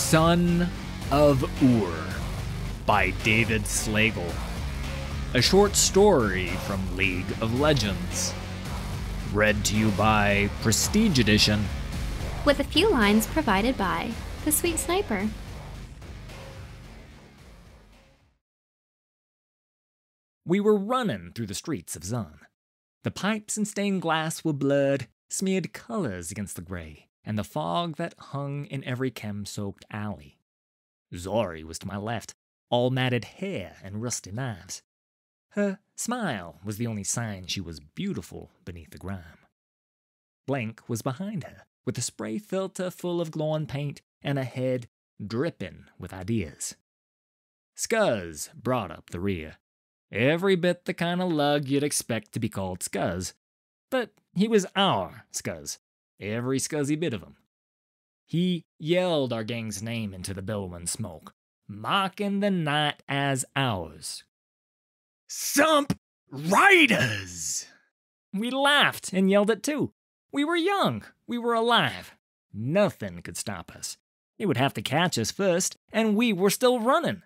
Son of Ur by David Slagle. A short story from League of Legends. Read to you by Prestige Edition. With a few lines provided by the Sweet Sniper. We were running through the streets of Xen. The pipes and stained glass were blurred, smeared colors against the gray, and the fog that hung in every chem-soaked alley. Zori was to my left, all matted hair and rusty knives. Her smile was the only sign she was beautiful beneath the grime. Blank was behind her, with a spray filter full of glowing paint and a head dripping with ideas. Scuzz brought up the rear. Every bit the kind of lug you'd expect to be called Scuzz. But he was our Scuzz, every scuzzy bit of him. He yelled our gang's name into the billowing smoke, mocking the night as ours. "Sump Riders!" We laughed and yelled it too. We were young, we were alive. Nothing could stop us. It would have to catch us first, and we were still running.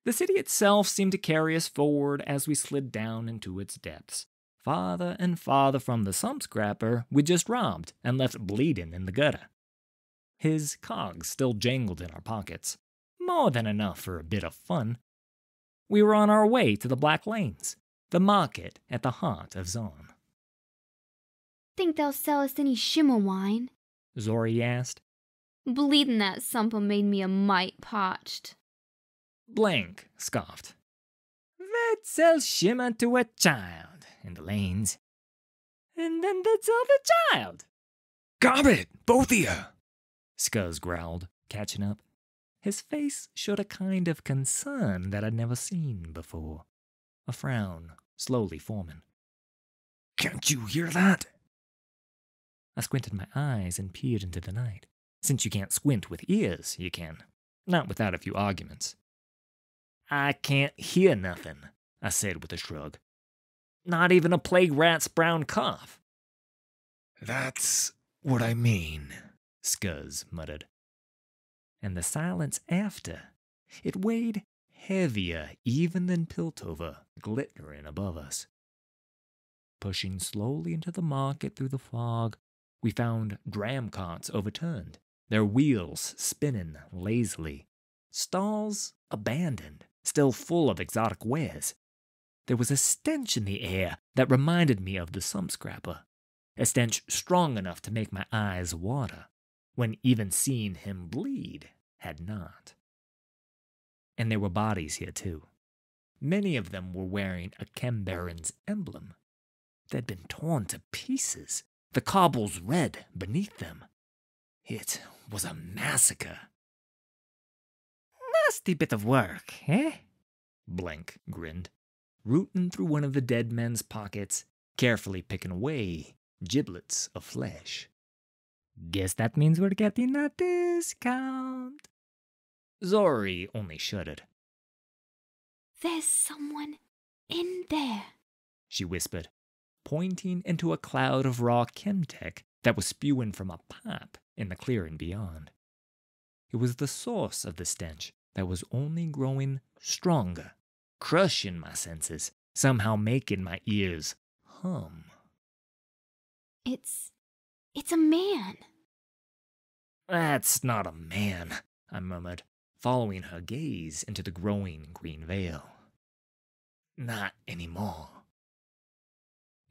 The city itself seemed to carry us forward as we slid down into its depths, farther and farther from the sump scrapper we just robbed and left bleeding in the gutter. His cogs still jangled in our pockets, more than enough for a bit of fun. We were on our way to the Black Lanes, the market at the heart of Xen. Think they'll sell us any shimmer wine? Zori asked. Bleeding that sumper made me a mite parched. Blank scoffed. They'd sell shimmer to a child in the lanes. And then they'd sell the child. "Gob it, both of you!" Scuzz growled, catching up. His face showed a kind of concern that I'd never seen before. A frown slowly forming. "Can't you hear that?" I squinted my eyes and peered into the night. Since you can't squint with ears, you can. Not without a few arguments. "I can't hear nothing," I said with a shrug. "Not even a plague rat's brown cough." "That's what I mean," Scuzz muttered. And the silence after, it weighed heavier even than Piltover glittering above us. Pushing slowly into the market through the fog, we found dram carts overturned, their wheels spinning lazily, stalls abandoned, still full of exotic wares. There was a stench in the air that reminded me of the sump scrapper, a stench strong enough to make my eyes water, when even seeing him bleed had not. And there were bodies here too. Many of them were wearing a Chem Baron's emblem. They'd been torn to pieces, the cobbles red beneath them. It was a massacre. "Nasty bit of work, eh?" Blank grinned, rooting through one of the dead men's pockets, carefully picking away giblets of flesh. "Guess that means we're getting a discount." Zori only shuddered. There's someone in there, she whispered, pointing into a cloud of raw chemtech that was spewing from a pipe in the clearing beyond. It was the source of the stench that was only growing stronger, crushing my senses, somehow making my ears hum. It's a man. "That's not a man," I murmured, following her gaze into the growing green veil. "Not anymore."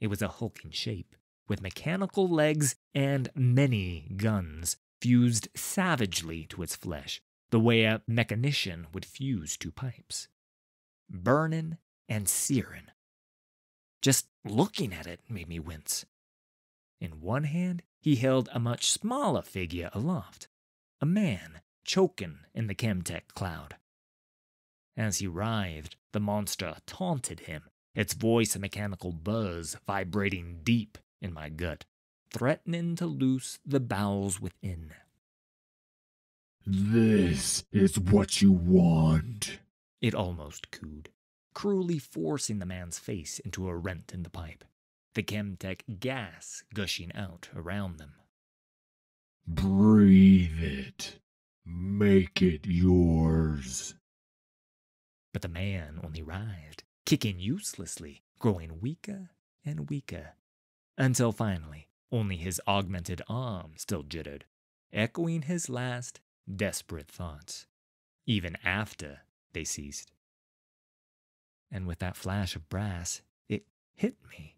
It was a hulking shape, with mechanical legs and many guns fused savagely to its flesh, the way a mechanician would fuse two pipes. Burning and searing. Just looking at it made me wince. In one hand, he held a much smaller figure aloft, a man choking in the chemtech cloud. As he writhed, the monster taunted him, its voice a mechanical buzz vibrating deep in my gut, threatening to loose the bowels within. "This is what you want," it almost cooed, cruelly forcing the man's face into a rent in the pipe, the chemtech gas gushing out around them. "Breathe it. make it yours. But the man only writhed, kicking uselessly, growing weaker and weaker, until finally only his augmented arm still jittered, echoing his last desperate thoughts, even after they ceased. And with that flash of brass, it hit me.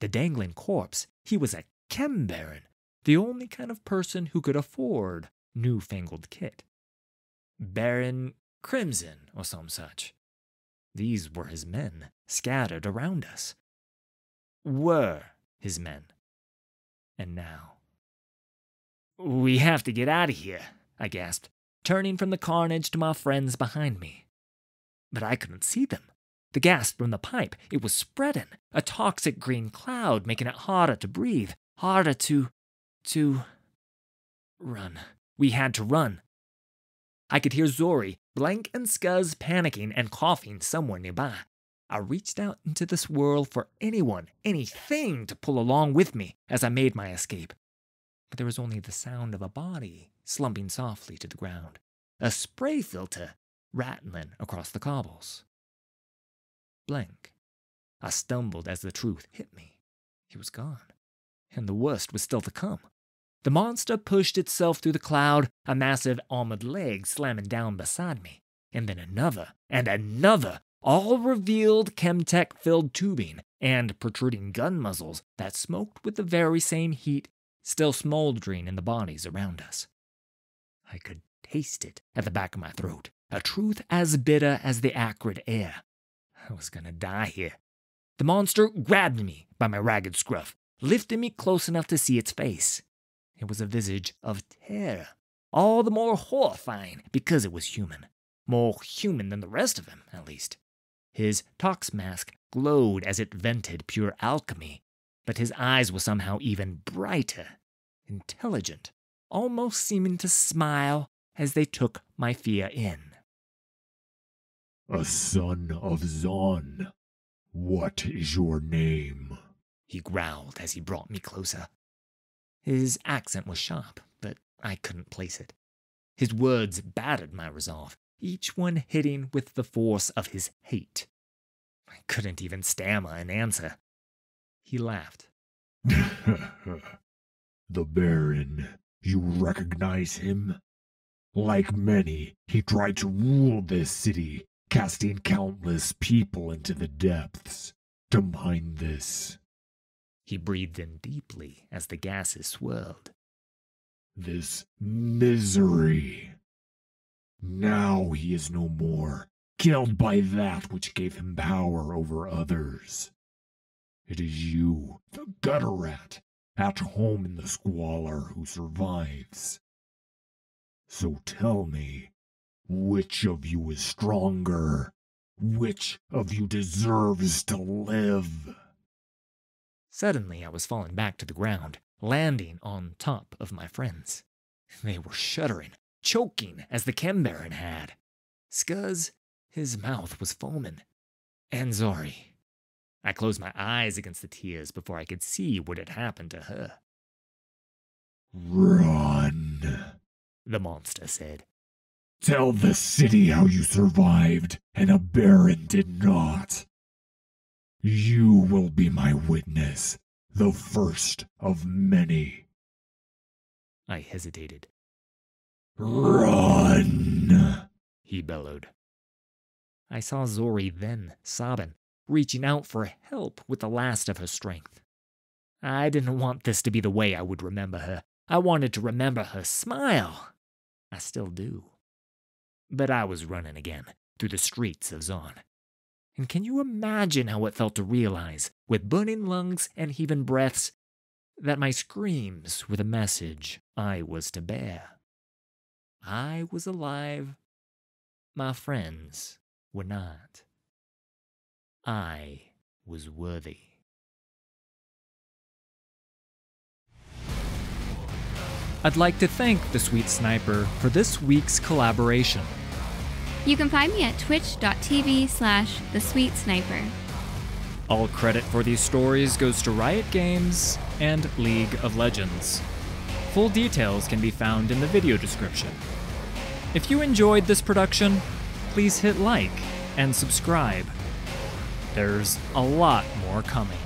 The dangling corpse, he was a chem baron, the only kind of person who could afford newfangled kit. Baron Crimson or some such. These were his men, scattered around us. Were his men. And now. "We have to get out of here," I gasped, turning from the carnage to my friends behind me. But I couldn't see them. The gas from the pipe, it was spreading, a toxic green cloud making it harder to breathe, harder to run. We had to run. I could hear Zori, Blank, and Scuzz panicking and coughing somewhere nearby. I reached out into this world for anyone, anything to pull along with me as I made my escape. But there was only the sound of a body slumping softly to the ground, a spray filter rattling across the cobbles. Blank. I stumbled as the truth hit me. He was gone, and the worst was still to come. The monster pushed itself through the cloud, a massive armored leg slamming down beside me, and then another, and another, all revealed chemtech-filled tubing and protruding gun muzzles that smoked with the very same heat still smoldering in the bodies around us. I could taste it at the back of my throat, a truth as bitter as the acrid air. I was gonna die here. The monster grabbed me by my ragged scruff, lifting me close enough to see its face. It was a visage of terror, all the more horrifying because it was human. More human than the rest of him, at least. His tox mask glowed as it vented pure alchemy, but his eyes were somehow even brighter, intelligent, almost seeming to smile as they took my fear in. "A son of Zon, what is your name?" He growled as he brought me closer. His accent was sharp, but I couldn't place it. His words battered my resolve, each one hitting with the force of his hate. I couldn't even stammer an answer. He laughed. "The Baron, you recognize him? Like many, he tried to rule this city, casting countless people into the depths to mine this." He breathed in deeply as the gases swirled. "This misery. Now he is no more, killed by that which gave him power over others. It is you, the gutter rat, at home in the squalor who survives. So tell me, which of you is stronger? Which of you deserves to live?" Suddenly I was falling back to the ground, landing on top of my friends. They were shuddering, choking as the Chem Baron had. Scuzz, his mouth was foaming. And Zori. I closed my eyes against the tears before I could see what had happened to her. "Run," the monster said. "Tell the city how you survived, and a Baron did not. You will be my witness, the first of many." I hesitated. "Run," he bellowed. I saw Zori then, sobbing, reaching out for help with the last of her strength. I didn't want this to be the way I would remember her. I wanted to remember her smile. I still do. But I was running again, through the streets of Zon. And can you imagine how it felt to realize, with burning lungs and heaving breaths, that my screams were the message I was to bear? I was alive. My friends were not. I was worthy. I'd like to thank the Sweet Sniper for this week's collaboration. You can find me at twitch.tv/thesweetsniper. All credit for these stories goes to Riot Games and League of Legends. Full details can be found in the video description. If you enjoyed this production, please hit like and subscribe. There's a lot more coming.